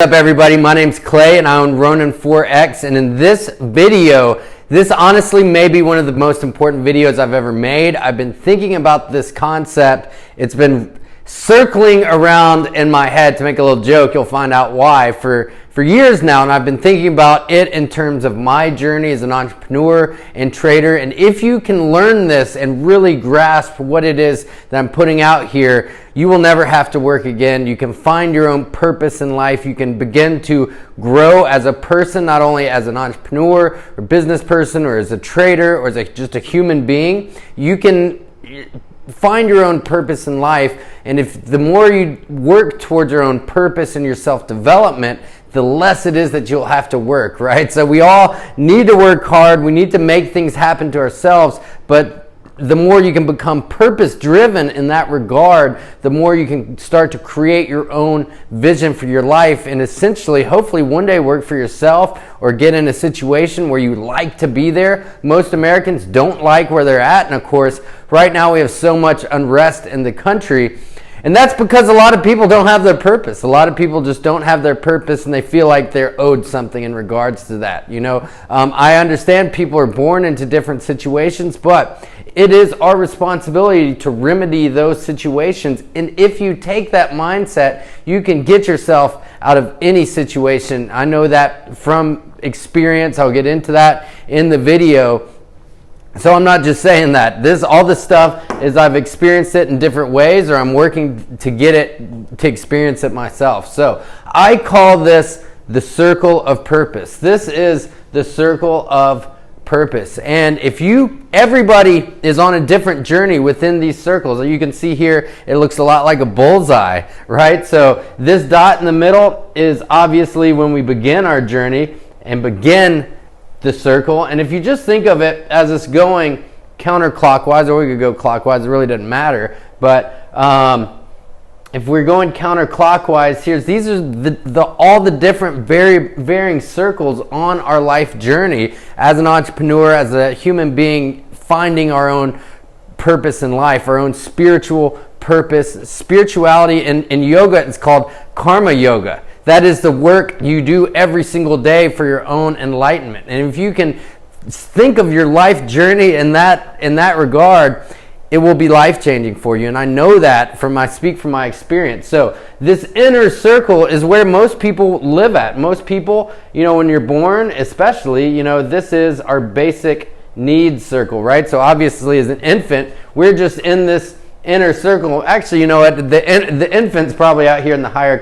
What's up everybody, my name's Clay and I own Ronin 4X, and in this video, this honestly may be one of the most important videos I've ever made. I've been thinking about this concept. It's been circling around in my head. To make a little joke, you'll find out why, for years now, and I've been thinking about it in terms of my journey as an entrepreneur and trader. And if you can learn this and really grasp what it is that I'm putting out here, you will never have to work again. You can find your own purpose in life. You can begin to grow as a person, not only as an entrepreneur or business person or as a trader or as just a human being. You can find your own purpose in life, and if the more you work towards your own purpose and your self-development, the less it is that you'll have to work, right? So we all need to work hard. We need to make things happen to ourselves, but the more you can become purpose-driven in that regard, the more you can start to create your own vision for your life and essentially, hopefully one day work for yourself or get in a situation where you like to be there. Most Americans don't like where they're at, and of course, right now we have so much unrest in the country. And that's because a lot of people don't have their purpose. A lot of people just don't have their purpose, and they feel like they're owed something in regards to that. You know, I understand people are born into different situations, but it is our responsibility to remedy those situations. And if you take that mindset, you can get yourself out of any situation. I know that from experience. I'll get into that in the video. So I'm not just saying that. All this stuff is I've experienced it in different ways, or I'm working to get it, to experience it myself. So I call this the circle of purpose. This is the circle of purpose. And everybody is on a different journey within these circles. You can see here, it looks a lot like a bullseye, right? So this dot in the middle is obviously when we begin our journey and begin the circle. And if you just think of it as it's going counterclockwise, or we could go clockwise, it really doesn't matter, but if we're going counterclockwise, these are all the different varying circles on our life journey as an entrepreneur, as a human being, finding our own purpose in life, our own spiritual purpose. Spirituality in yoga, it's called karma yoga. That is the work you do every single day for your own enlightenment. And if you can think of your life journey in that regard, it will be life-changing for you. And I know that speak from my experience. So this inner circle is where most people live at. Most people, when you're born, especially, this is our basic needs circle, right? So obviously as an infant, we're just in this inner circle. Actually, the infant's probably out here in the higher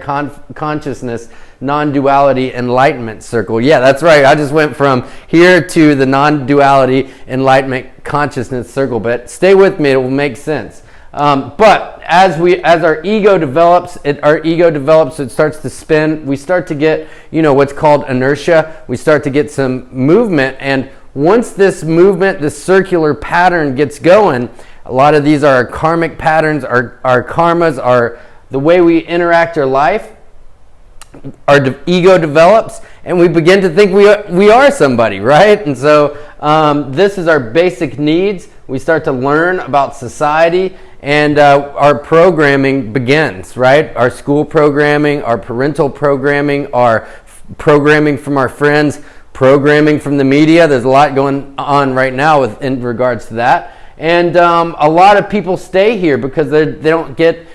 consciousness, non-duality enlightenment circle. Yeah, that's right. I just went from here to the non-duality enlightenment consciousness circle, but stay with me, it will make sense. But as our ego develops, it starts to spin. We start to get, what's called inertia. We start to get some movement, and once this movement, this circular pattern gets going, a lot of these are our karmic patterns, our karmas, are the way we interact our life. Our ego develops, and we begin to think we are somebody, right? And so this is our basic needs. We start to learn about society, and our programming begins, right? Our school programming, our parental programming, our programming from our friends, programming from the media. There's a lot going on right now in regards to that. And a lot of people stay here because they don't get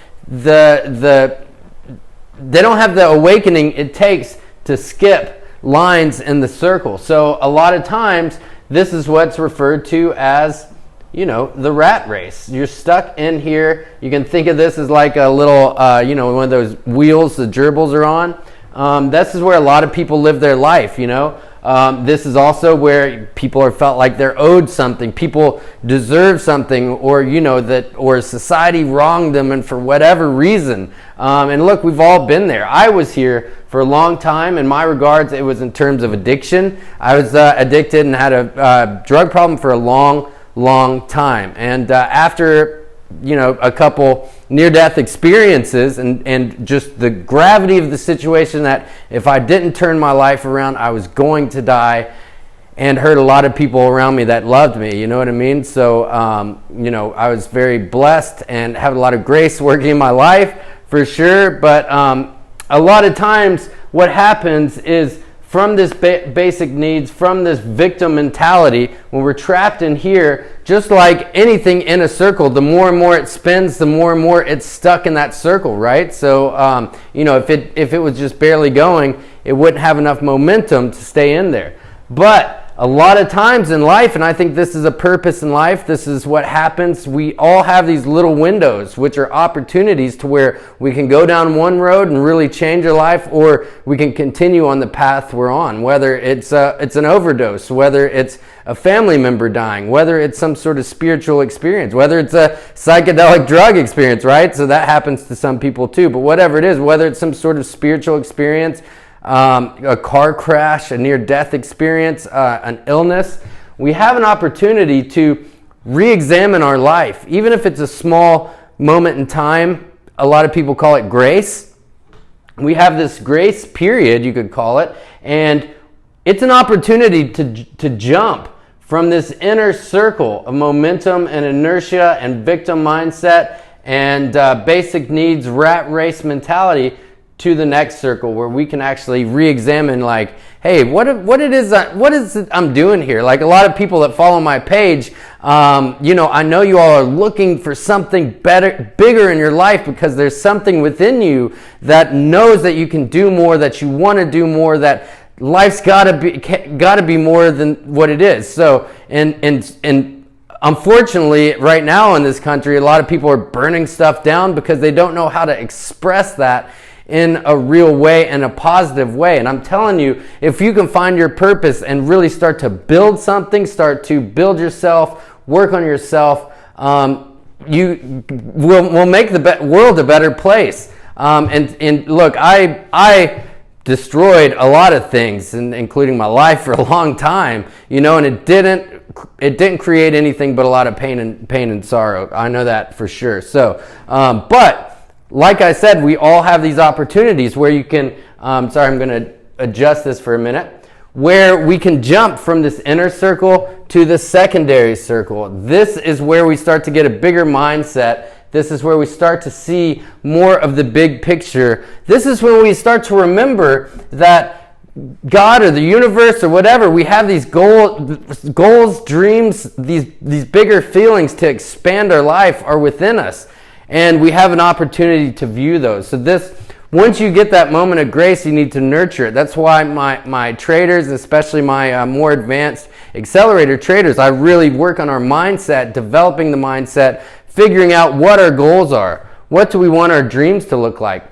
they don't have the awakening it takes to skip lines in the circle. So a lot of times, this is what's referred to as, the rat race. You're stuck in here. You can think of this as like a little, one of those wheels the gerbils are on. This is where a lot of people live their life, This is also where people are felt like they're owed something. People deserve something, or or society wronged them, and for whatever reason. And look, we've all been there. I was here for a long time. In my regards, it was in terms of addiction. I was addicted and had a drug problem for a long time. And after a couple near-death experiences and just the gravity of the situation, that if I didn't turn my life around, I was going to die, and hurt a lot of people around me that loved me, you know what I mean? So, I was very blessed and have a lot of grace working in my life, for sure, but a lot of times what happens is from this basic needs, from this victim mentality, when we're trapped in here, just like anything in a circle, the more and more it spins, the more and more it's stuck in that circle, right? So, if it was just barely going, it wouldn't have enough momentum to stay in there. But a lot of times in life, and I think this is a purpose in life, this is what happens, we all have these little windows, which are opportunities to where we can go down one road and really change our life, or we can continue on the path we're on, whether it's an overdose, whether it's a family member dying, whether it's some sort of spiritual experience, whether it's a psychedelic drug experience, right? So that happens to some people too, but whatever it is, whether it's some sort of spiritual experience, a car crash, a near-death experience, an illness, we have an opportunity to re-examine our life. Even if it's a small moment in time, a lot of people call it grace. We have this grace period, you could call it, and it's an opportunity to jump from this inner circle of momentum and inertia and victim mindset and basic needs, rat race mentality to the next circle where we can actually re-examine, like, hey, what is it I'm doing here? Like a lot of people that follow my page, I know you all are looking for something better, bigger in your life, because there's something within you that knows that you can do more, that you want to do more, that life's gotta be more than what it is. So, and unfortunately, right now in this country, a lot of people are burning stuff down because they don't know how to express that in a real way and a positive way. And I'm telling you, if you can find your purpose and really start to build something, start to build yourself, work on yourself, you will make the world a better place. And look, I destroyed a lot of things, including my life, for a long time, and it didn't create anything but a lot of pain and sorrow. I know that for sure. So, but like I said, we all have these opportunities where you can, I'm going to adjust this for a minute, where we can jump from this inner circle to the secondary circle. This is where we start to get a bigger mindset. This is where we start to see more of the big picture. This is when we start to remember that God or the universe or whatever, we have these goals, dreams, these bigger feelings to expand our life are within us. And we have an opportunity to view those. So once you get that moment of grace, you need to nurture it. That's why my traders, especially my more advanced accelerator traders, I really work on our mindset, developing the mindset, figuring out what our goals are. What do we want our dreams to look like?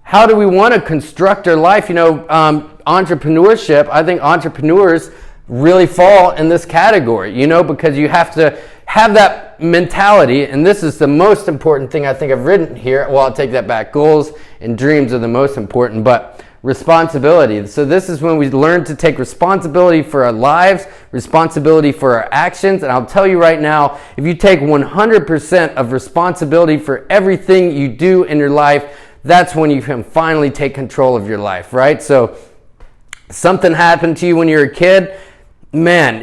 How do we want to construct our life? Entrepreneurship, I think entrepreneurs really fall in this category, because you have to have that mentality, and this is the most important thing I think I've written here. Well, I'll take that back. Goals and dreams are the most important, but responsibility. So this is when we learn to take responsibility for our lives, responsibility for our actions, and I'll tell you right now, if you take 100% of responsibility for everything you do in your life, that's when you can finally take control of your life, right? So something happened to you when you were a kid, man,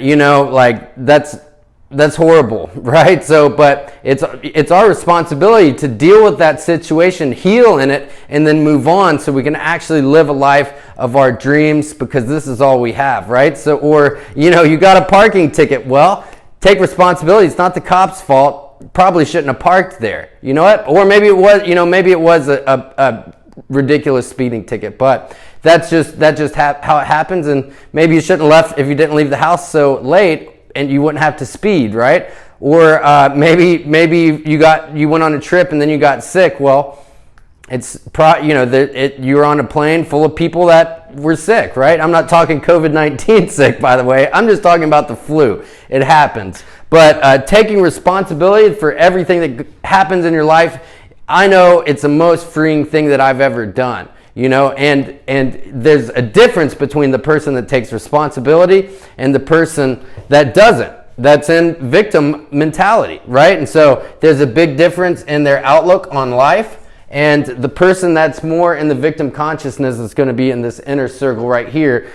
that's horrible, right? So, but it's our responsibility to deal with that situation, heal in it, and then move on so we can actually live a life of our dreams, because this is all we have, right? So, or, you got a parking ticket. Well, take responsibility. It's not the cop's fault. Probably shouldn't have parked there. You know what? Or maybe it was, a ridiculous speeding ticket, but that's just how it happens. And maybe you shouldn't have left if you didn't leave the house so late, and you wouldn't have to speed, right? Or maybe you went on a trip and then you got sick. Well, you were on a plane full of people that were sick, right? I'm not talking COVID-19 sick, by the way. I'm just talking about the flu. It happens. But taking responsibility for everything that happens in your life, I know it's the most freeing thing that I've ever done. And there's a difference between the person that takes responsibility and the person that doesn't, that's in victim mentality, right? And so there's a big difference in their outlook on life, and the person that's more in the victim consciousness is going to be in this inner circle right here,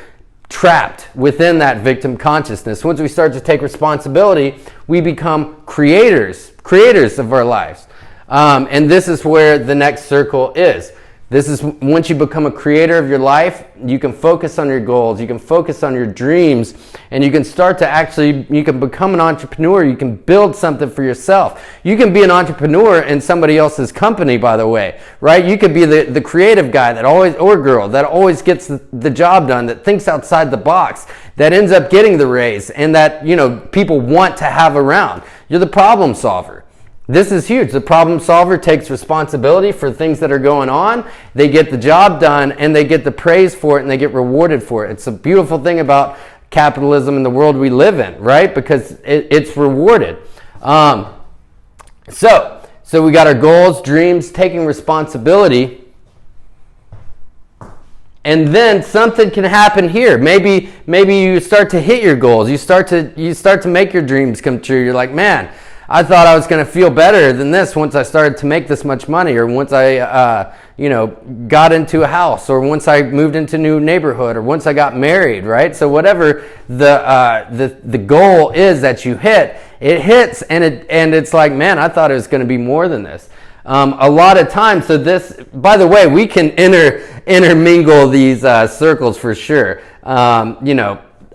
trapped within that victim consciousness. Once we start to take responsibility, we become creators of our lives. And this is where the next circle is. This is once you become a creator of your life, you can focus on your goals, you can focus on your dreams, and you can start to actually, you can become an entrepreneur, you can build something for yourself. You can be an entrepreneur in somebody else's company, by the way, right? You could be the creative guy that always, or girl, that always gets the job done, that thinks outside the box, that ends up getting the raise, and that, you know, people want to have around. You're the problem solver. This is huge. The problem solver takes responsibility for things that are going on. They get the job done and they get the praise for it and they get rewarded for it. It's a beautiful thing about capitalism and the world we live in, right? Because it's rewarded. So we got our goals, dreams, taking responsibility. And then something can happen here. Maybe you start to hit your goals. You start to make your dreams come true. You're like, man, I thought I was going to feel better than this once I started to make this much money, or once I, got into a house, or once I moved into a new neighborhood, or once I got married, right? So whatever the goal is that you hit, it hits, and it's like, man, I thought it was going to be more than this. A lot of times, so this, by the way, we can intermingle these circles for sure.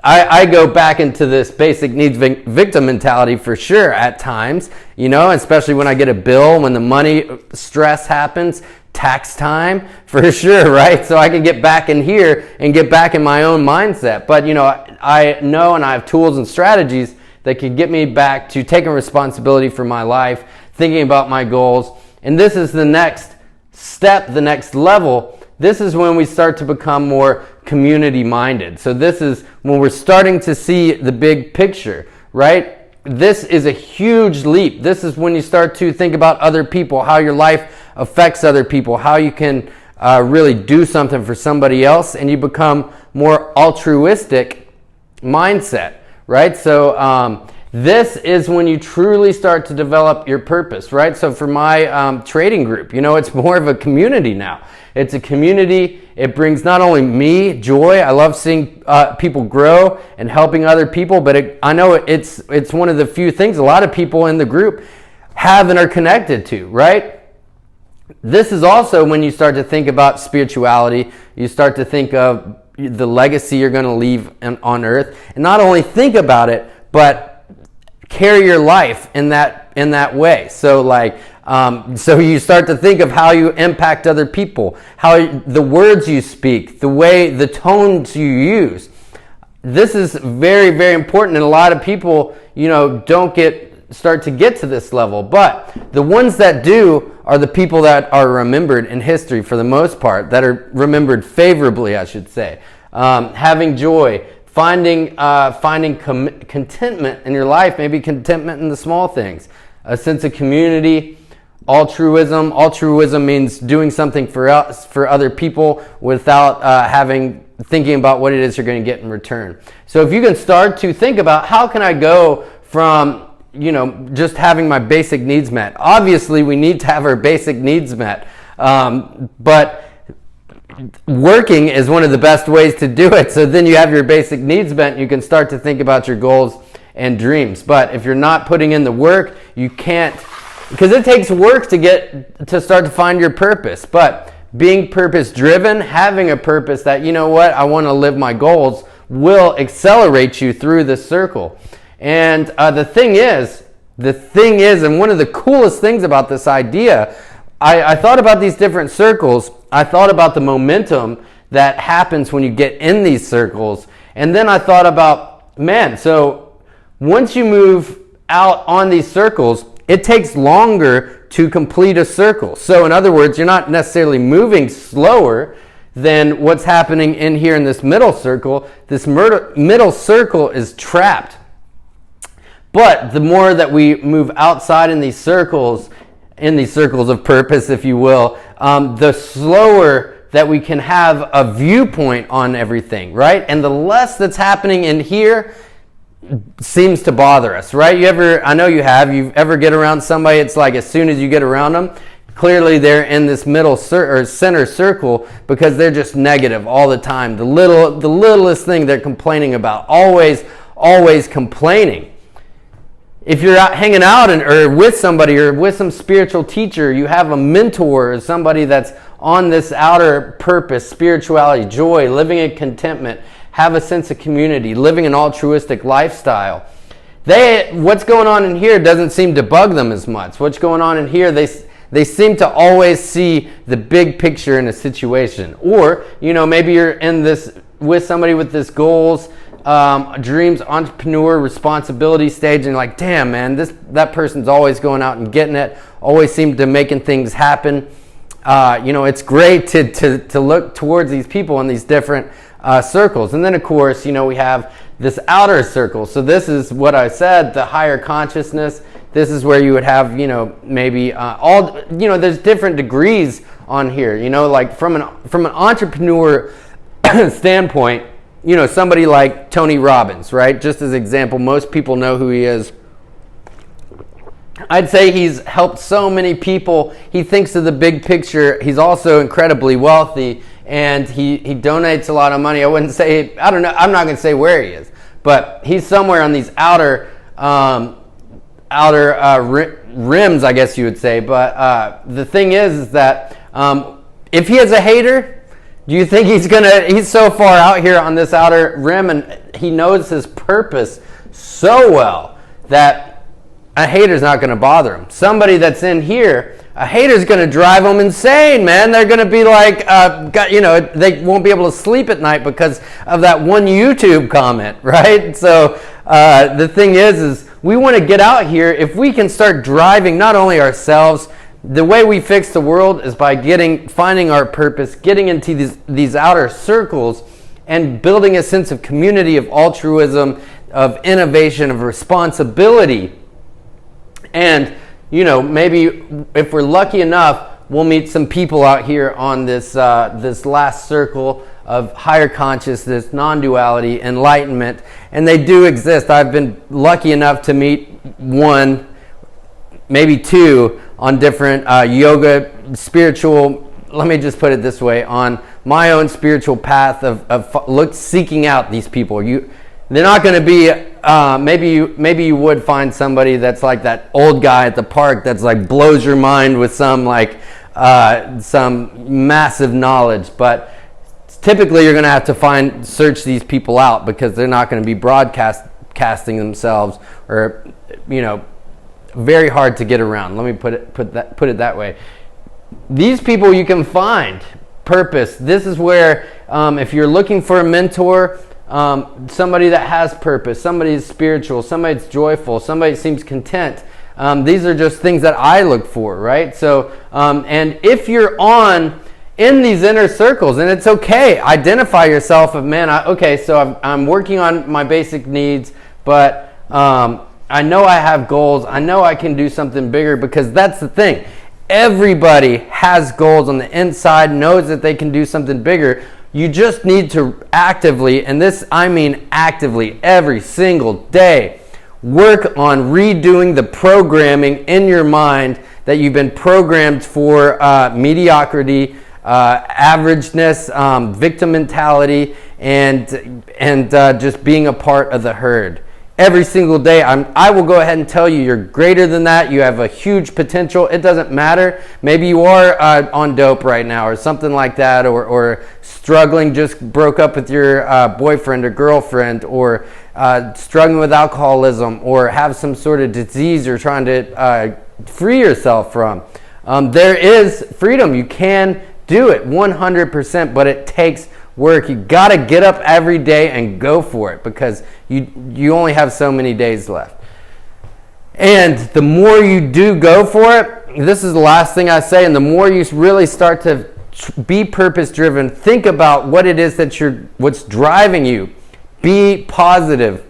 I go back into this basic needs victim mentality for sure at times, especially when I get a bill, when the money stress happens, tax time for sure, right? So I can get back in here and get back in my own mindset. But, I know and I have tools and strategies that can get me back to taking responsibility for my life, thinking about my goals. And this is the next step, the next level. This is when we start to become more community minded. So this is when we're starting to see the big picture, right? This is a huge leap. This is when you start to think about other people, how your life affects other people, how you can really do something for somebody else, and you become more altruistic mindset, right? So this is when you truly start to develop your purpose, right? So for my trading group, it's more of a community now. It's a community. It brings not only me joy. I love seeing people grow and helping other people, but I know it's one of the few things a lot of people in the group have and are connected to, right? This is also when you start to think about spirituality. You start to think of the legacy you're going to leave on earth, and not only think about it, but carry your life in that way. So so you start to think of how you impact other people, how the words you speak, the tones you use. This is very, very important, and a lot of people, don't start to get to this level. But the ones that do are the people that are remembered in history for the most part, that are remembered favorably, I should say. Having joy, finding contentment in your life, maybe contentment in the small things, a sense of community, altruism. Altruism means doing something for other people without thinking about what it is you're going to get in return. So if you can start to think about, how can I go from just having my basic needs met? Obviously, we need to have our basic needs met, but working is one of the best ways to do it. So then you have your basic needs met, you can start to think about your goals and dreams. But if you're not putting in the work, you can't, because it takes work to start to find your purpose. But being purpose driven, having a purpose that, I want to live my goals, will accelerate you through this circle. And the thing is, and one of the coolest things about this idea, I thought about these different circles. I thought about the momentum that happens when you get in these circles. And then I thought about, so once you move out on these circles, it takes longer to complete a circle. So in other words, you're not necessarily moving slower than what's happening in here in this middle circle. This middle circle is trapped. But the more that we move outside in these circles of purpose, if you will, the slower that we can have a viewpoint on everything, right? And the less that's happening in here seems to bother us, right? You ever get around somebody, it's like as soon as you get around them, clearly they're in this middle or center circle because they're just negative all the time. The littlest thing they're complaining about, always complaining. If you're out hanging out or with somebody or with some spiritual teacher, you have a mentor or somebody that's on this outer purpose, spirituality, joy, living in contentment, have a sense of community, living an altruistic lifestyle, what's going on in here doesn't seem to bug them as much. What's going on in here, they seem to always see the big picture in a situation. Or, maybe you're in this with somebody with this goals, dreams, entrepreneur, responsibility stage, and like, damn, man, that person's always going out and getting it, always seem to making things happen. It's great to look towards these people in these different circles. And then, of course, we have this outer circle. So this is what I said, the higher consciousness. This is where you would have, maybe there's different degrees on here, like from an entrepreneur standpoint, somebody like Tony Robbins, right? Just as example, most people know who he is. I'd say he's helped so many people. He thinks of the big picture. He's also incredibly wealthy, and he donates a lot of money. I wouldn't say, I don't know, I'm not going to say where he is, but he's somewhere on these outer rims, I guess you would say. But the thing is that if he has a hater, do you think he's so far out here on this outer rim, and he knows his purpose so well that a hater's not going to bother him? Somebody that's in here, a hater's going to drive them insane, man. They're going to be like, they won't be able to sleep at night because of that one YouTube comment, right? So the thing is we want to get out here. If we can start driving not only ourselves, the way we fix the world is by finding our purpose, getting into these outer circles, and building a sense of community, of altruism, of innovation, of responsibility. And, maybe if we're lucky enough, we'll meet some people out here on this last circle of higher consciousness, non-duality, enlightenment. And they do exist. I've been lucky enough to meet one, maybe two, on different yoga, spiritual, let me just put it this way, on my own spiritual path of seeking out these people. They're not going to be, maybe you would find somebody that's like that old guy at the park that's like blows your mind with some massive knowledge, but typically you're going to have to search these people out, because they're not going to be broadcasting themselves, or, very hard to get around. Let me put it that way. These people you can find purpose. This is where, if you're looking for a mentor, somebody that has purpose, somebody is spiritual, somebody that's joyful, somebody that seems content. These are just things that I look for, right? So, and if you're in these inner circles, and it's okay, identify yourself of, man, so I'm working on my basic needs, but I know I have goals. I know I can do something bigger, because that's the thing. Everybody has goals on the inside, knows that they can do something bigger. You just need to actively, and this I mean actively, every single day, work on redoing the programming in your mind that you've been programmed for, mediocrity, averageness, victim mentality, and just being a part of the herd. Every single day, I will go ahead and tell you, you're greater than that. You have a huge potential. It doesn't matter. Maybe you are on dope right now, or something like that, or struggling, just broke up with your boyfriend or girlfriend, or struggling with alcoholism, or have some sort of disease you're trying to free yourself from. There is freedom. You can do it 100%, but it takes work. You got to get up every day and go for it, because you only have so many days left. And the more you do go for it, this is the last thing I say, and the more you really start to be purpose driven, think about what it is what's driving you. Be positive.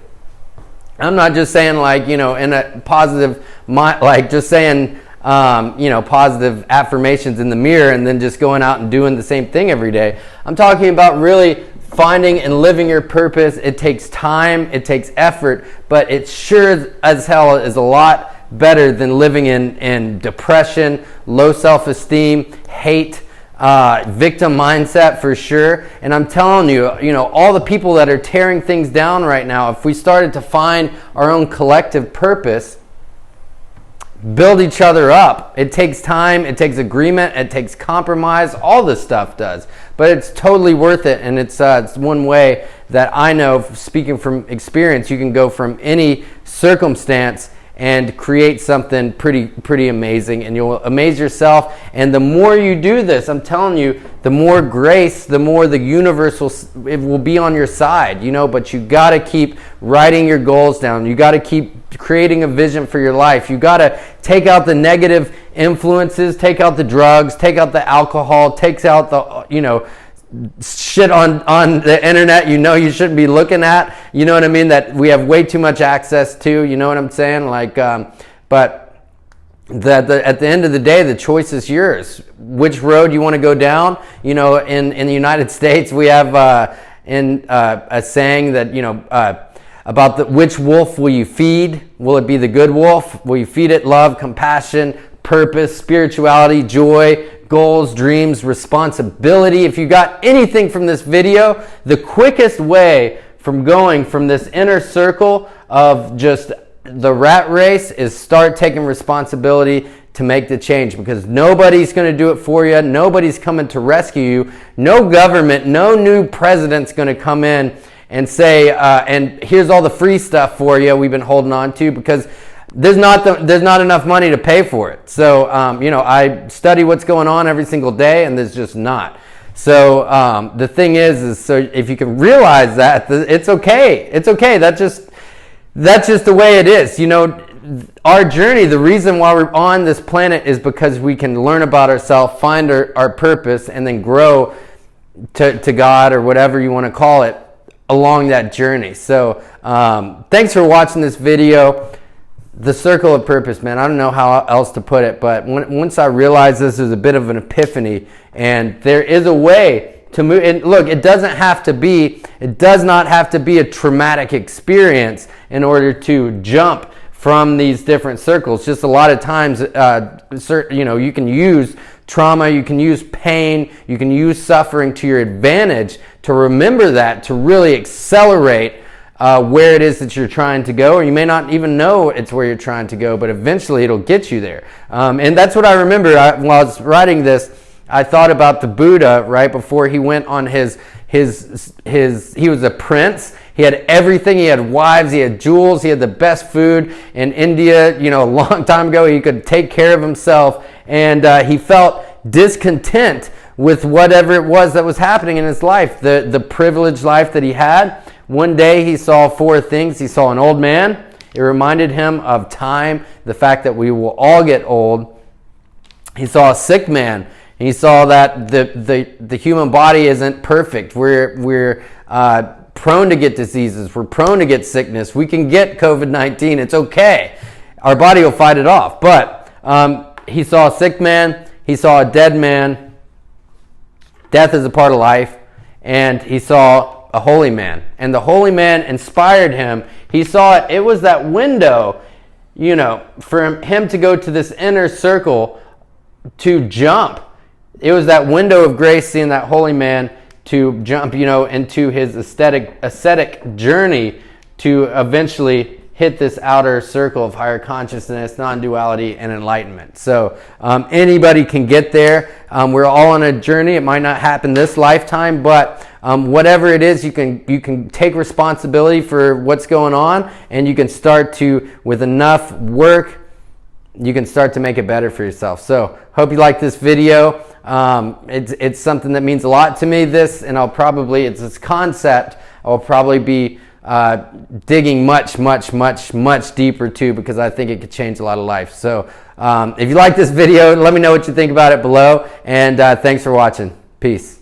I'm not just saying in a positive mind, like just saying positive affirmations in the mirror and then just going out and doing the same thing every day. I'm talking about really finding and living your purpose. It takes time, it takes effort, but it sure as hell is a lot better than living in depression, low self-esteem, hate, victim mindset for sure. And I'm telling you, all the people that are tearing things down right now, if we started to find our own collective purpose, build each other up. It takes time, it takes agreement, it takes compromise, all this stuff does. But it's totally worth it, and it's one way that I know, speaking from experience, you can go from any circumstance and create something pretty amazing, and you'll amaze yourself. And the more you do this, I'm telling you, the more grace, the more the universe will be on your side, you know. But you got to keep writing your goals down. You got to keep creating a vision for your life. You got to take out the negative influences, take out the drugs, take out the alcohol, takes out the, you know, shit on the internet you shouldn't be looking at, you know what I mean, that we have way too much access to, you know what I'm saying, like, but at the end of the day, the choice is yours, which road you want to go down. You know, in the United States, we have a saying that, you know, about which wolf will you feed? Will it be the good wolf? Will you feed it love, compassion, purpose, spirituality, joy, goals, dreams, responsibility? If you got anything from this video, the quickest way from going from this inner circle of just the rat race is start taking responsibility to make the change, because nobody's going to do it for you. Nobody's coming to rescue you. No government, no new president's going to come in and say, and here's all the free stuff for you we've been holding on to, because there's not enough money to pay for it. So, you know, I study what's going on every single day, and there's just not. So the thing is so if you can realize that, it's okay. It's okay. That's just the way it is. You know, our journey, the reason why we're on this planet is because we can learn about ourselves, find our purpose, and then grow to God, or whatever you want to call it, along that journey. So thanks for watching this video. The circle of purpose, man, I don't know how else to put it, but once I realized this was a bit of an epiphany, and there is a way to move. And look, it does not have to be a traumatic experience in order to jump from these different circles. Just a lot of times, you know, you can use trauma, you can use pain, you can use suffering to your advantage, to remember that, to really accelerate where it is that you're trying to go. Or you may not even know it's where you're trying to go, but eventually it'll get you there. And that's what I remember. While I was writing this, I thought about the Buddha right before he went on he was a prince. He had everything. He had wives, he had jewels, he had the best food in India, you know, a long time ago. He could take care of himself, and he felt discontent with whatever it was that was happening in his life, the privileged life that he had. One day he saw four things. He saw an old man. It reminded him of time, the fact that we will all get old. He saw a sick man. And he saw that the human body isn't perfect. We're prone to get diseases. We're prone to get sickness. We can get COVID-19. It's okay. Our body will fight it off. But he saw a sick man. He saw a dead man. Death is a part of life. And he saw a holy man, and the holy man inspired him. He saw it was that window, you know, for him to go to this inner circle, to jump. It was that window of grace, seeing that holy man, to jump, you know, into his ascetic journey, to eventually hit this outer circle of higher consciousness, non-duality, and enlightenment. So anybody can get there. We're all on a journey. It might not happen this lifetime, but whatever it is, you can take responsibility for what's going on, and you can start to, with enough work, you can start to make it better for yourself. So hope you like this video. It's something that means a lot to me, this, and it's this concept I'll probably be digging much deeper too, because I think it could change a lot of lives. So if you like this video, let me know what you think about it below, and thanks for watching. Peace.